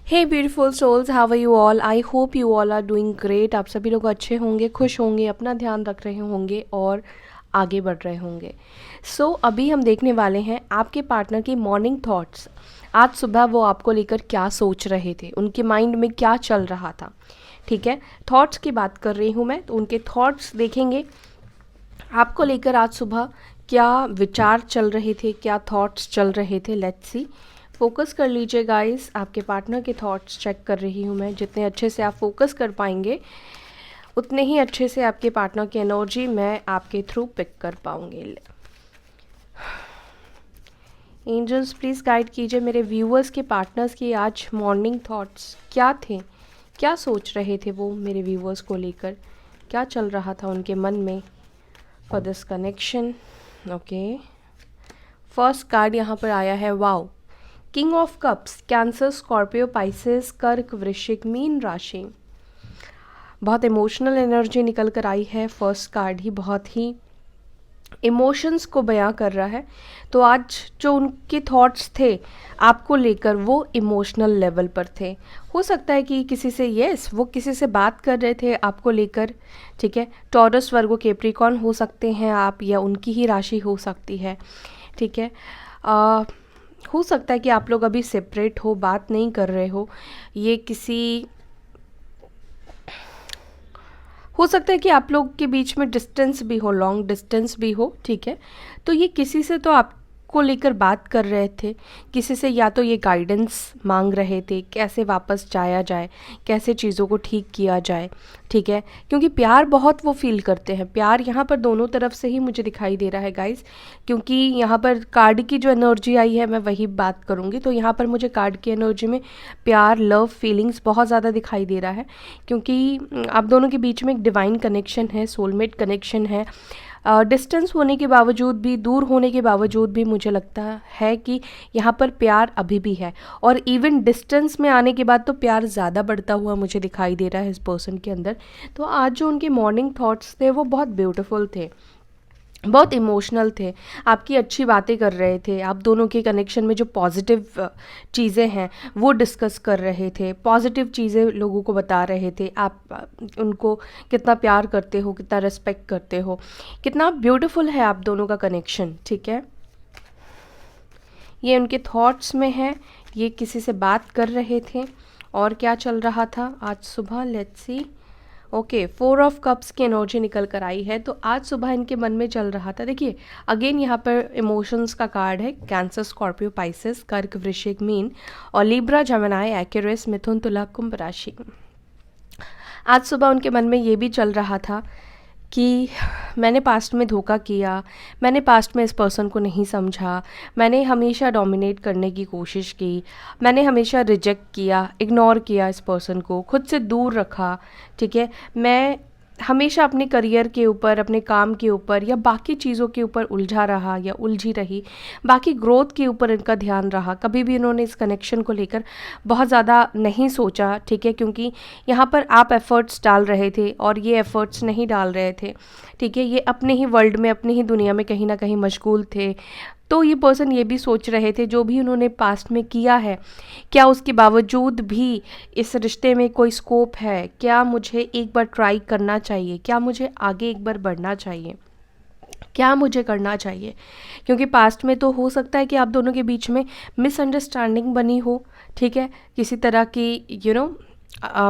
Hey beautiful souls, how are you all? I hope you all are doing great. आप सभी लोग अच्छे होंगे, खुश होंगे, अपना ध्यान रख रहे होंगे और आगे बढ़ रहे होंगे। अभी हम देखने वाले हैं आपके पार्टनर की मॉर्निंग थॉट्स। आज सुबह वो आपको लेकर क्या सोच रहे थे, उनके माइंड में क्या चल रहा था। ठीक है, थॉट्स की बात कर रही हूँ मैं, तो उनके थॉट्स देखेंगे आपको लेकर आज सुबह क्या विचार चल रहे थे, क्या थॉट्स चल रहे थे। लेट्स सी, फोकस कर लीजिए गाइस। आपके पार्टनर के थॉट्स चेक कर रही हूँ मैं। जितने अच्छे से आप फोकस कर पाएंगे उतने ही अच्छे से आपके पार्टनर की एनर्जी मैं आपके थ्रू पिक कर पाऊंगी। एंजल्स प्लीज़ गाइड कीजिए मेरे व्यूअर्स के पार्टनर्स की आज मॉर्निंग थॉट्स क्या थे, क्या सोच रहे थे वो मेरे व्यूअर्स को लेकर, क्या चल रहा था उनके मन में for this connection. Okay, first card यहाँ पर आया है, wow, king of cups, cancer, Scorpio, Pisces, कर्क, वृश्चिक, मीन राशि। बहुत इमोशनल एनर्जी निकल कर आई है। फर्स्ट कार्ड ही बहुत ही इमोशंस को बयां कर रहा है। तो आज जो उनके थॉट्स थे आपको लेकर वो इमोशनल लेवल पर थे। हो सकता है कि किसी से वो किसी से बात कर रहे थे आपको लेकर। ठीक है, टॉरस, वर्गो, कैप्रिकॉर्न हो सकते हैं आप, या उनकी ही राशि हो सकती है। ठीक है, हो सकता है कि आप लोग अभी सेपरेट हो, बात नहीं कर रहे हो। ये हो सकता है कि आप लोग के बीच में डिस्टेंस भी हो, लॉन्ग डिस्टेंस भी हो। ठीक है, तो ये किसी से तो आपको लेकर बात कर रहे थे, किसी से या तो ये गाइडेंस मांग रहे थे, कैसे वापस जाया जाए, कैसे चीज़ों को ठीक किया जाए। ठीक है, क्योंकि प्यार बहुत वो फील करते हैं। प्यार यहाँ पर दोनों तरफ से ही मुझे दिखाई दे रहा है गाइस, क्योंकि यहाँ पर कार्ड की जो एनर्जी आई है मैं वही बात करूँगी। तो यहाँ पर मुझे कार्ड की एनर्जी में प्यार, लव, फीलिंग्स बहुत ज़्यादा दिखाई दे रहा है, क्योंकि आप दोनों के बीच में एक डिवाइन कनेक्शन है, सोलमेट कनेक्शन है। डिस्टेंस होने के बावजूद भी, दूर होने के बावजूद भी मुझे लगता है कि यहाँ पर प्यार अभी भी है। और इवन डिस्टेंस में आने के बाद तो प्यार ज़्यादा बढ़ता हुआ मुझे दिखाई दे रहा है इस पर्सन के अंदर। तो आज जो उनके मॉर्निंग थॉट्स थे वो बहुत ब्यूटीफुल थे, बहुत इमोशनल थे, आपकी अच्छी बातें कर रहे थे। आप दोनों के कनेक्शन में जो पॉजिटिव चीज़ें हैं वो डिस्कस कर रहे थे, पॉजिटिव चीज़ें लोगों को बता रहे थे। आप उनको कितना प्यार करते हो, कितना रिस्पेक्ट करते हो, कितना ब्यूटीफुल है आप दोनों का कनेक्शन। ठीक है, ये उनके थॉट्स में है, ये किसी से बात कर रहे थे। और क्या चल रहा था आज सुबह, let's see. Okay, 4 of cups की एनर्जी निकल कर आई है। तो आज सुबह इनके मन में चल रहा था, देखिए अगेन यहाँ पर इमोशंस का कार्ड है, कैंसर, स्कॉर्पियो, पाइसेस, कर्क, वृश्चिक, मीन और लिब्रा, जेमिनी, एक्वेरियस, मिथुन, तुला, कुंभ राशि। आज सुबह उनके मन में ये भी चल रहा था कि मैंने पास्ट में धोखा किया, मैंने पास्ट में इस पर्सन को नहीं समझा, मैंने हमेशा डोमिनेट करने की कोशिश की, मैंने हमेशा रिजेक्ट किया, इग्नोर किया इस पर्सन को, खुद से दूर रखा। ठीक है, मैं हमेशा अपने करियर के ऊपर, अपने काम के ऊपर या बाकी चीज़ों के ऊपर उलझा रहा या उलझी रही, बाकी ग्रोथ के ऊपर इनका ध्यान रहा। कभी भी इन्होंने इस कनेक्शन को लेकर बहुत ज़्यादा नहीं सोचा। ठीक है, क्योंकि यहाँ पर आप एफ़र्ट्स डाल रहे थे और ये एफ़र्ट्स नहीं डाल रहे थे। ठीक है, ये अपने ही वर्ल्ड में, अपनी ही दुनिया में कहीं ना कहीं मशगूल थे। तो ये पर्सन ये भी सोच रहे थे जो भी उन्होंने पास्ट में किया है, क्या उसके बावजूद भी इस रिश्ते में कोई स्कोप है, क्या मुझे एक बार ट्राई करना चाहिए, क्या मुझे आगे एक बार बढ़ना चाहिए, क्या मुझे करना चाहिए। क्योंकि पास्ट में तो हो सकता है कि आप दोनों के बीच में मिसअंडरस्टैंडिंग बनी हो। ठीक है, किसी तरह की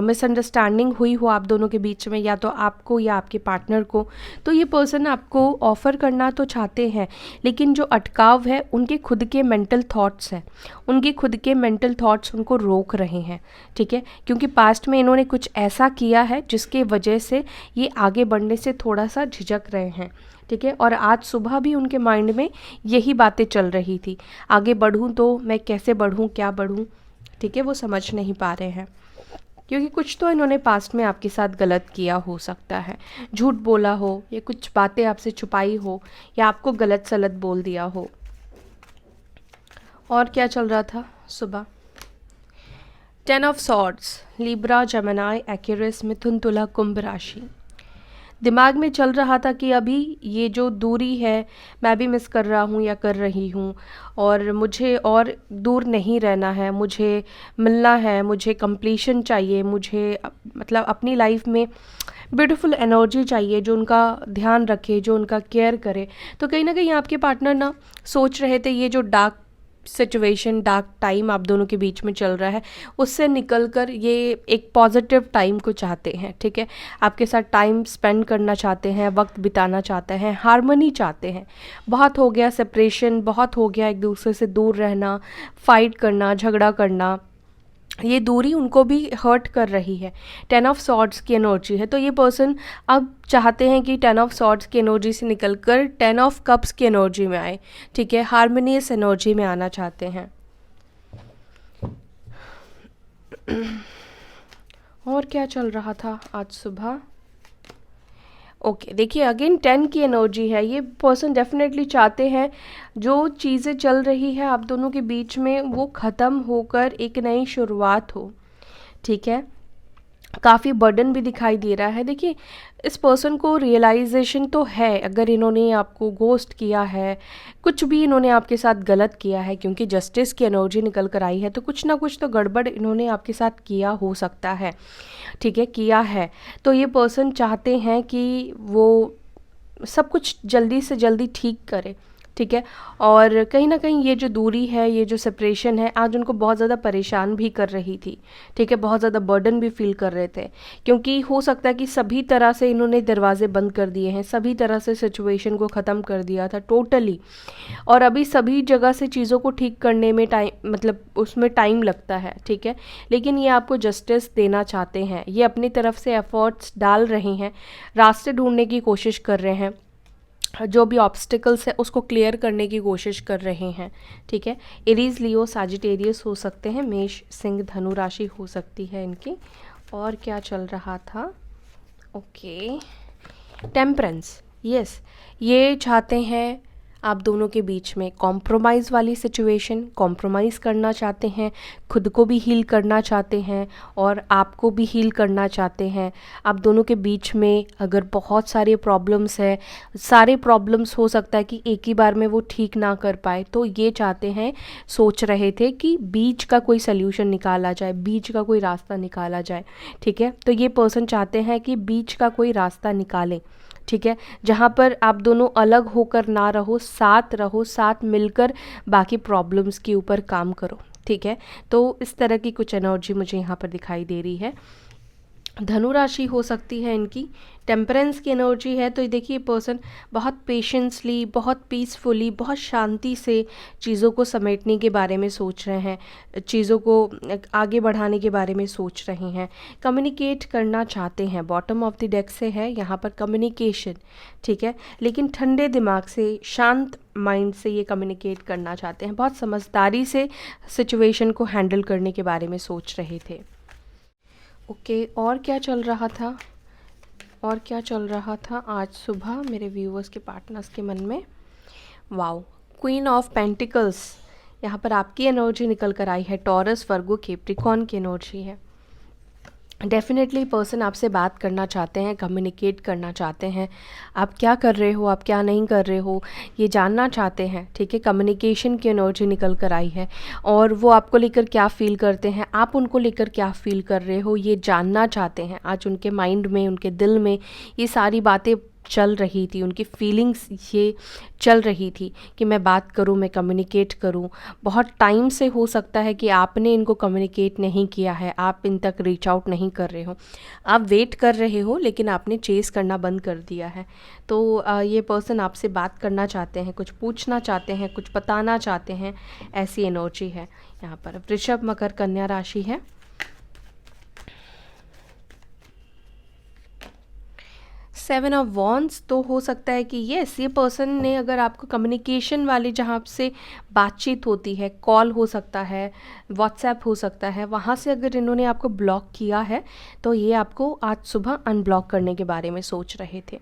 मिसअंडरस्टैंडिंग हुई हो आप दोनों के बीच में, या तो आपको या आपके पार्टनर को। तो ये पर्सन आपको ऑफ़र करना तो चाहते हैं, लेकिन जो अटकाव है उनके खुद के मेंटल थॉट्स हैं, उनके खुद के मेंटल थॉट्स उनको रोक रहे हैं। ठीक है, क्योंकि पास्ट में इन्होंने कुछ ऐसा किया है जिसके वजह से ये आगे बढ़ने से थोड़ा सा झिझक रहे हैं। ठीक है, और आज सुबह भी उनके माइंड में यही बातें चल रही थी, आगे बढ़ूँ तो मैं कैसे बढ़ूँ, क्या बढ़ूँ। ठीक है, वो समझ नहीं पा रहे हैं, क्योंकि कुछ तो इन्होंने पास्ट में आपके साथ गलत किया हो सकता है, झूठ बोला हो या कुछ बातें आपसे छुपाई हो या आपको गलत सलत बोल दिया हो। और क्या चल रहा था सुबह, 10 of swords, Libra, Gemini, Aquarius, मिथुन, तुला, कुंभ राशि। दिमाग में चल रहा था कि अभी ये जो दूरी है मैं भी मिस कर रहा हूँ या कर रही हूँ, और मुझे और दूर नहीं रहना है, मुझे मिलना है, मुझे कंप्लीशन चाहिए, मुझे मतलब अपनी लाइफ में ब्यूटीफुल एनर्जी चाहिए जो उनका ध्यान रखे, जो उनका केयर करे। तो कहीं ना कहीं आपके पार्टनर ना सोच रहे थे ये जो डार्क सिचुएशन, डार्क टाइम आप दोनों के बीच में चल रहा है, उससे निकल कर ये एक पॉजिटिव टाइम को चाहते हैं, ठीक है। आपके साथ टाइम स्पेंड करना चाहते हैं, वक्त बिताना चाहते हैं, हारमोनी चाहते हैं। बहुत हो गया सेपरेशन, बहुत हो गया एक दूसरे से दूर रहना, फाइट करना, झगड़ा करना, ये दूरी उनको भी हर्ट कर रही है। 10 ऑफ सॉर्ड्स की एनर्जी है, तो ये पर्सन अब चाहते हैं कि 10 ऑफ सॉर्ड्स की एनर्जी से निकलकर 10 ऑफ कप्स की एनर्जी में आए, ठीक है, हार्मोनियस एनर्जी में आना चाहते हैं। और क्या चल रहा था आज सुबह? ओके, देखिए अगेन 10 की एनर्जी है। ये पर्सन डेफिनेटली चाहते हैं जो चीज़ें चल रही है आप दोनों के बीच में वो ख़त्म होकर एक नई शुरुआत हो, ठीक है। काफ़ी बर्डन भी दिखाई दे रहा है। देखिए इस पर्सन को रियलाइजेशन तो है, अगर इन्होंने आपको घोस्ट किया है, कुछ भी इन्होंने आपके साथ गलत किया है, क्योंकि जस्टिस की एनर्जी निकल कर आई है, तो कुछ ना कुछ तो गड़बड़ इन्होंने आपके साथ किया हो सकता है, ठीक है, किया है। तो ये पर्सन चाहते हैं कि वो सब कुछ जल्दी से जल्दी ठीक करे, ठीक है। और कहीं ना कहीं ये जो दूरी है, ये जो सेपरेशन है, आज उनको बहुत ज़्यादा परेशान भी कर रही थी, ठीक है, बहुत ज़्यादा बर्डन भी फील कर रहे थे, क्योंकि हो सकता है कि सभी तरह से इन्होंने दरवाजे बंद कर दिए हैं, सभी तरह से सिचुएशन को ख़त्म कर दिया था टोटली, और अभी सभी जगह से चीज़ों को ठीक करने में टाइम, मतलब उसमें टाइम लगता है, ठीक है। लेकिन ये आपको जस्टिस देना चाहते हैं, ये अपनी तरफ से एफर्ट्स डाल रहे हैं, रास्ते ढूंढने की कोशिश कर रहे हैं, जो भी ऑब्स्टिकल्स है उसको क्लियर करने की कोशिश कर रहे हैं, ठीक है। एरीज, लियो, सजिटेरियस हो सकते हैं, मेष, सिंह, धनु राशि हो सकती है इनकी। और क्या चल रहा था? ओके, टेम्परेंस, यस, ये चाहते हैं आप दोनों के बीच में कॉम्प्रोमाइज़ वाली सिचुएशन, कॉम्प्रोमाइज़ करना चाहते हैं, खुद को भी हील करना चाहते हैं और आपको भी हील करना चाहते हैं। आप दोनों के बीच में अगर बहुत सारे प्रॉब्लम्स हैं, सारे प्रॉब्लम्स हो सकता है कि एक ही बार में वो ठीक ना कर पाए, तो ये चाहते हैं, सोच रहे थे कि बीच का कोई सल्यूशन निकाला जाए, बीच का कोई रास्ता निकाला जाए, ठीक है। तो ये पर्सन चाहते हैं कि बीच का कोई रास्ता निकालें, ठीक है, जहाँ पर आप दोनों अलग होकर ना रहो, साथ रहो, साथ मिलकर बाकी प्रॉब्लम्स के ऊपर काम करो, ठीक है। तो इस तरह की कुछ एनर्जी मुझे यहाँ पर दिखाई दे रही है। धनु राशि हो सकती है इनकी, टेम्परेंस की एनर्जी है। तो देखिए पर्सन बहुत पेशेंसली, बहुत पीसफुली, बहुत शांति से चीज़ों को समेटने के बारे में सोच रहे हैं, चीज़ों को आगे बढ़ाने के बारे में सोच रहे हैं, कम्युनिकेट करना चाहते हैं। बॉटम ऑफ द डेक से है यहाँ पर कम्युनिकेशन, ठीक है, लेकिन ठंडे दिमाग से, शांत माइंड से ये कम्युनिकेट करना चाहते हैं, बहुत समझदारी से सिचुएशन को हैंडल करने के बारे में सोच रहे थे। ओके, और क्या चल रहा था? और क्या चल रहा था आज सुबह मेरे व्यूअर्स के, पार्टनर्स के मन में? वाओ, क्वीन ऑफ पेंटिकल्स, यहाँ पर आपकी एनर्जी निकल कर आई है। टॉरस, वर्गो, कैप्रिकॉर्न की एनर्जी है। डेफिनेटली पर्सन आपसे बात करना चाहते हैं, कम्युनिकेट करना चाहते हैं, आप क्या कर रहे हो, आप क्या नहीं कर रहे हो, ये जानना चाहते हैं, ठीक है। कम्युनिकेशन की एनर्जी निकल कर आई है, और वो आपको लेकर क्या फ़ील करते हैं, आप उनको लेकर क्या फ़ील कर रहे हो, ये जानना चाहते हैं। आज उनके माइंड में, उनके दिल में ये सारी बातें चल रही थी, उनकी फीलिंग्स ये चल रही थी कि मैं बात करूं, मैं कम्युनिकेट करूं। बहुत टाइम से हो सकता है कि आपने इनको कम्युनिकेट नहीं किया है, आप इन तक रीच आउट नहीं कर रहे हो, आप वेट कर रहे हो, लेकिन आपने चेस करना बंद कर दिया है। तो ये पर्सन आपसे बात करना चाहते हैं, कुछ पूछना चाहते हैं, कुछ बताना चाहते हैं, ऐसी एनर्जी है यहाँ पर। वृषभ, मकर, कन्या राशि है। सेवन ऑफ वॉन्ड्स, तो हो सकता है कि यस, ये पर्सन ने अगर आपको कम्युनिकेशन वाली, जहाँ से बातचीत होती है, कॉल हो सकता है, व्हाट्सएप हो सकता है, वहाँ से अगर इन्होंने आपको ब्लॉक किया है, तो ये आपको आज सुबह अनब्लॉक करने के बारे में सोच रहे थे,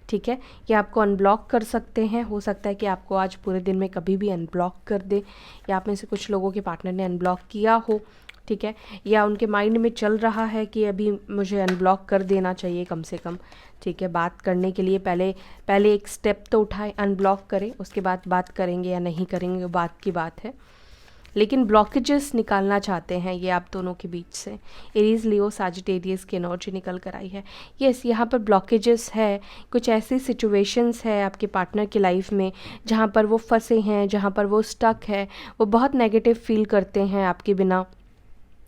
ठीक है। ये आपको अनब्लॉक कर सकते हैं, हो सकता है कि आपको आज पूरे दिन में कभी भी अनब्लॉक कर दे, या आप में से कुछ लोगों के पार्टनर ने अनब्लॉक किया हो, ठीक है, या उनके माइंड में चल रहा है कि अभी मुझे अनब्लॉक कर देना चाहिए कम से कम, ठीक है। बात करने के लिए पहले एक स्टेप तो उठाएं, अनब्लॉक करें, उसके बाद बात करेंगे या नहीं करेंगे वो बात की बात है। लेकिन ब्लॉकेजेस निकालना चाहते हैं ये आप दोनों के बीच से। एरीज, लियो, सैजिटेरियस की एनर्जी निकल कर आई है। यस, यहाँ पर ब्लॉकेजेस है, कुछ ऐसी सिचुएशंस है आपके पार्टनर की लाइफ में जहाँ पर वो फंसे हैं, जहाँ पर वो स्टक है, वो बहुत नेगेटिव फील करते हैं आपके बिना,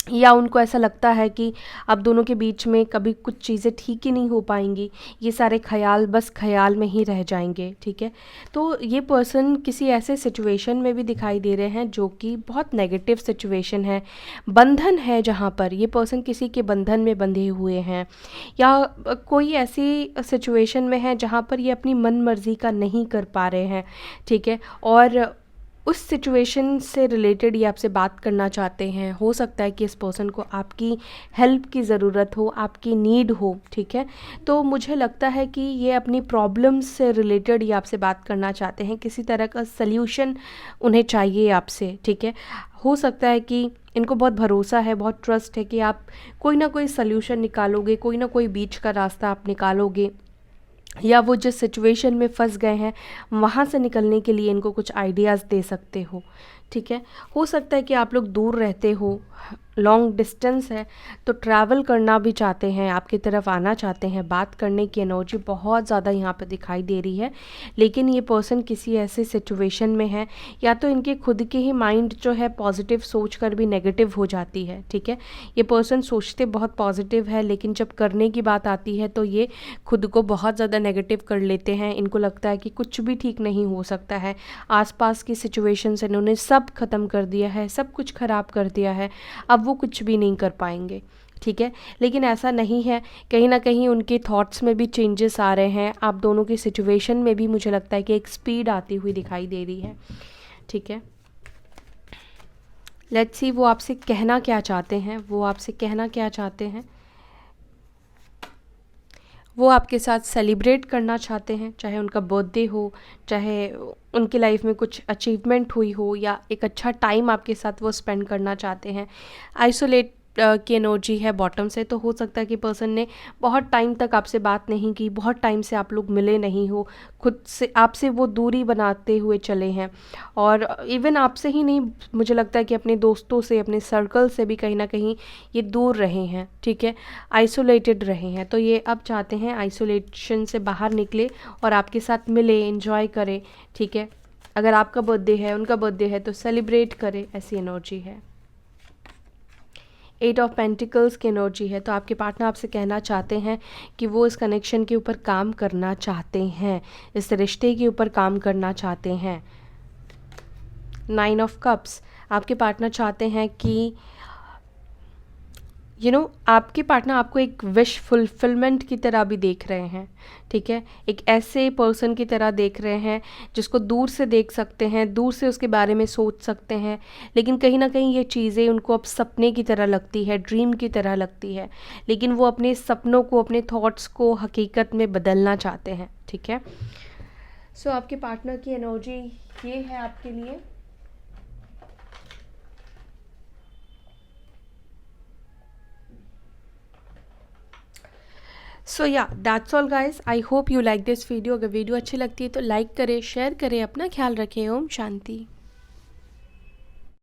या उनको ऐसा लगता है कि आप दोनों के बीच में कभी कुछ चीज़ें ठीक ही नहीं हो पाएंगी, ये सारे ख्याल बस ख्याल में ही रह जाएंगे, ठीक है। तो ये पर्सन किसी ऐसे सिचुएशन में भी दिखाई दे रहे हैं जो कि बहुत नेगेटिव सिचुएशन है, बंधन है, जहाँ पर ये पर्सन किसी के बंधन में बंधे हुए हैं, या कोई ऐसी सिचुएशन में है जहाँ पर ये अपनी मन मर्जी का नहीं कर पा रहे हैं, ठीक है। और उस सिचुएशन से रिलेटेड ये आपसे बात करना चाहते हैं। हो सकता है कि इस पर्सन को आपकी हेल्प की ज़रूरत हो, आपकी नीड हो, ठीक है। तो मुझे लगता है कि ये अपनी प्रॉब्लम्स से रिलेटेड ये आपसे बात करना चाहते हैं, किसी तरह का सल्यूशन उन्हें चाहिए आपसे, ठीक है। हो सकता है कि इनको बहुत भरोसा है, बहुत ट्रस्ट है कि आप कोई ना कोई सल्यूशन निकालोगे, कोई ना कोई बीच का रास्ता आप निकालोगे, या वो जिस सिचुएशन में फंस गए हैं वहाँ से निकलने के लिए इनको कुछ आइडियाज़ दे सकते हो, ठीक है। हो सकता है कि आप लोग दूर रहते हो, लॉन्ग डिस्टेंस है, तो ट्रैवल करना भी चाहते हैं, आपकी तरफ आना चाहते हैं, बात करने की एनर्जी बहुत ज़्यादा यहाँ पे दिखाई दे रही है। लेकिन ये पर्सन किसी ऐसे सिचुएशन में है, या तो इनके खुद के ही माइंड जो है पॉजिटिव सोच कर भी नेगेटिव हो जाती है, ठीक है। ये पर्सन सोचते बहुत पॉजिटिव है, लेकिन जब करने की बात आती है तो ये खुद को बहुत ज़्यादा नेगेटिव कर लेते हैं। इनको लगता है कि कुछ भी ठीक नहीं हो सकता है, आसपास की सिचुएशन से इन्होंने सब ख़त्म कर दिया है, सब कुछ ख़राब कर दिया है, अब वो कुछ भी नहीं कर पाएंगे, ठीक है। लेकिन ऐसा नहीं है, कहीं ना कहीं उनके थॉट्स में भी चेंजेस आ रहे हैं, आप दोनों की सिचुएशन में भी मुझे लगता है कि एक स्पीड आती हुई दिखाई दे रही है, ठीक है। लेट्स सी वो आपसे कहना क्या चाहते हैं, वो आपसे कहना क्या चाहते हैं। वो आपके साथ सेलिब्रेट करना चाहते हैं, चाहे उनका बर्थडे हो, चाहे उनकी लाइफ में कुछ अचीवमेंट हुई हो, या एक अच्छा टाइम आपके साथ वो स्पेंड करना चाहते हैं। आइसोलेट की एनर्जी है बॉटम से, तो हो सकता है कि पर्सन ने बहुत टाइम तक आपसे बात नहीं की, बहुत टाइम से आप लोग मिले नहीं हो, खुद से आपसे वो दूरी बनाते हुए चले हैं। और इवन आपसे ही नहीं, मुझे लगता है कि अपने दोस्तों से, अपने सर्कल से भी कहीं ना कहीं ये दूर रहे हैं, ठीक है, आइसोलेटेड रहे हैं। तो ये अब चाहते हैं आइसोलेशन से बाहर निकले और आपके साथ मिले, एंजॉय करें, ठीक है। अगर आपका बर्थडे है, उनका बर्थडे है, तो सेलिब्रेट करें, ऐसी एनर्जी है। 8 ऑफ पेंटिकल्स की एनर्जी है, तो आपके पार्टनर आपसे कहना चाहते हैं कि वो इस कनेक्शन के ऊपर काम करना चाहते हैं, इस रिश्ते के ऊपर काम करना चाहते हैं। 9 ऑफ कप्स, आपके पार्टनर चाहते हैं कि आपके पार्टनर आपको एक विश फुलफिलमेंट की तरह भी देख रहे हैं, ठीक है। एक ऐसे पर्सन की तरह देख रहे हैं जिसको दूर से देख सकते हैं, दूर से उसके बारे में सोच सकते हैं, लेकिन कहीं ना कहीं ये चीज़ें उनको अब सपने की तरह लगती है, ड्रीम की तरह लगती है, लेकिन वो अपने सपनों को, अपने थॉट्स को हकीकत में बदलना चाहते हैं, ठीक है। सो आपके पार्टनर की एनर्जी ये है आपके लिए। सो या that's all guys, I hope you like this video. अगर वीडियो अच्छी लगती है तो लाइक करें, शेयर करें, अपना ख्याल रखें। ओम शांति।